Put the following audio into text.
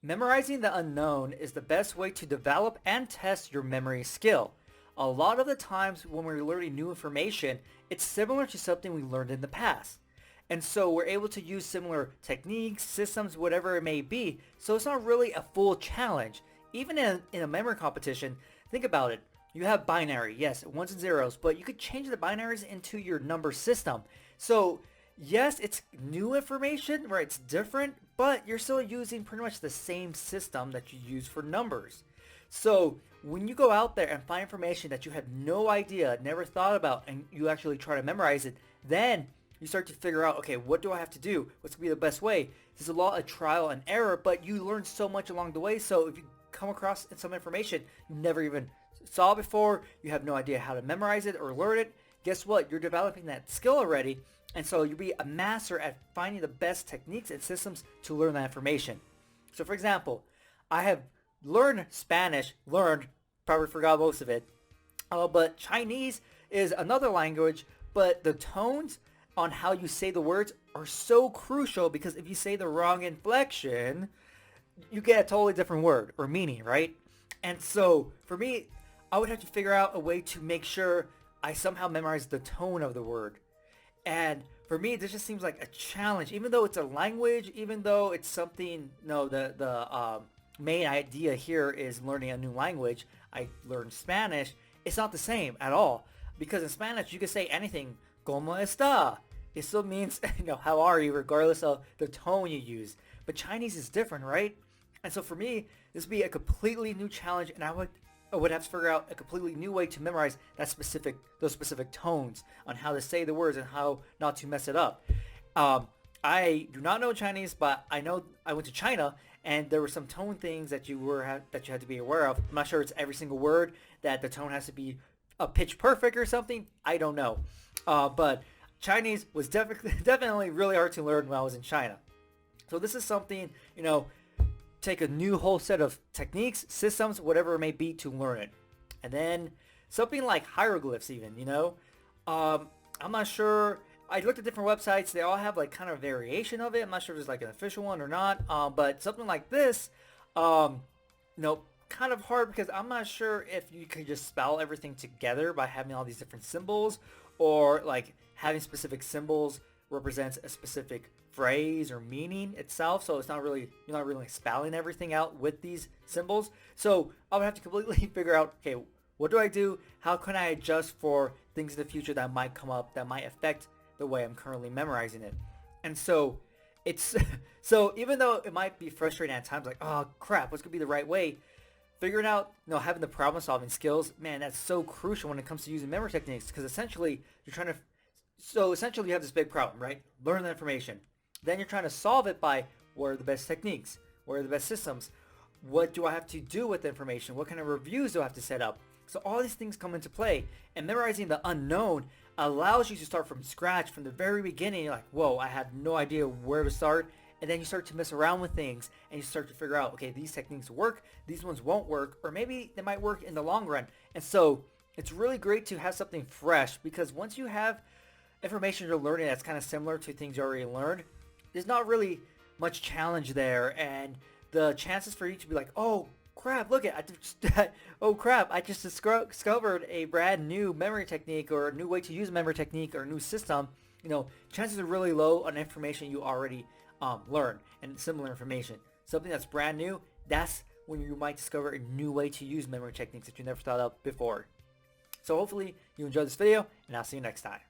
Memorizing the unknown is the best way to develop and test your memory skill. A lot of the times when we're learning new information, it's similar to something we learned in the past. And so we're able to use similar techniques, systems, whatever it may be. So it's not really a full challenge. Even in a memory competition, think about it. You have binary, yes, ones and zeros, but you could change the binaries into your number system. So yes, it's new information where it's different, but you're still using pretty much the same system that you use for numbers. So when you go out there and find information that you had no idea, never thought about, and you actually try to memorize it, then you start to figure out, okay, what do I have to do? What's going to be the best way? There's a lot of trial and error, but you learn so much along the way. So if you come across some information you never even saw before, you have no idea how to memorize it or learn it, guess what? You're developing that skill already. And so you'll be a master at finding the best techniques and systems to learn that information. So for example, I have probably forgot most of it, but Chinese is another language, but the tones on how you say the words are so crucial because if you say the wrong inflection, you get a totally different word or meaning, right? And so for me, I would have to figure out a way to make sure I somehow memorize the tone of the word. And for me, this just seems like a challenge, even though it's a language, even though it's something, no, the main idea here is learning a new language. I learned Spanish. It's not the same at all because in Spanish, you can say anything, ¿Cómo está? It still means, how are you, regardless of the tone you use. But Chinese is different, right? And so for me, this would be a completely new challenge, and I would have to figure out a completely new way to memorize those specific tones on how to say the words and how not to mess it up. I do not know Chinese, but I know I went to China and there were some tone things that you had to be aware of. I'm not sure it's every single word that the tone has to be a pitch perfect or something. I don't know, but Chinese was definitely really hard to learn when I was in China. So this is something, take a new whole set of techniques, systems, whatever it may be to learn it. And then something like hieroglyphs even, I'm not sure. I looked at different websites. They all have like kind of variation of it. I'm not sure if there's like an official one or not. But something like this, kind of hard because I'm not sure if you can just spell everything together by having all these different symbols or like having specific symbols represents a specific phrase or meaning itself. So you're not really like spelling everything out with these symbols. So I would have to completely figure out, okay, what do I do? How can I adjust for things in the future that might come up that might affect the way I'm currently memorizing it? And so it's, so even though it might be frustrating at times, like, oh crap, what's gonna be the right way? Figuring out, having the problem solving skills, man, that's so crucial when it comes to using memory techniques because essentially you have this big problem, right? Learn the information. Then you're trying to solve it by what are the best techniques? What are the best systems? What do I have to do with the information? What kind of reviews do I have to set up? So all these things come into play. And memorizing the unknown allows you to start from scratch from the very beginning. You're like, whoa, I have no idea where to start. And then you start to mess around with things and you start to figure out, okay, these techniques work, these ones won't work, or maybe they might work in the long run. And so it's really great to have something fresh because once you have information you're learning that's kind of similar to things you already learned, there's not really much challenge there. And the chances for you to be like, oh crap, I just discovered a brand new memory technique or a new way to use a memory technique or a new system, chances are really low on information you already learned and similar information. Something that's brand new, that's when you might discover a new way to use memory techniques that you never thought of before. So hopefully you enjoyed this video and I'll see you next time.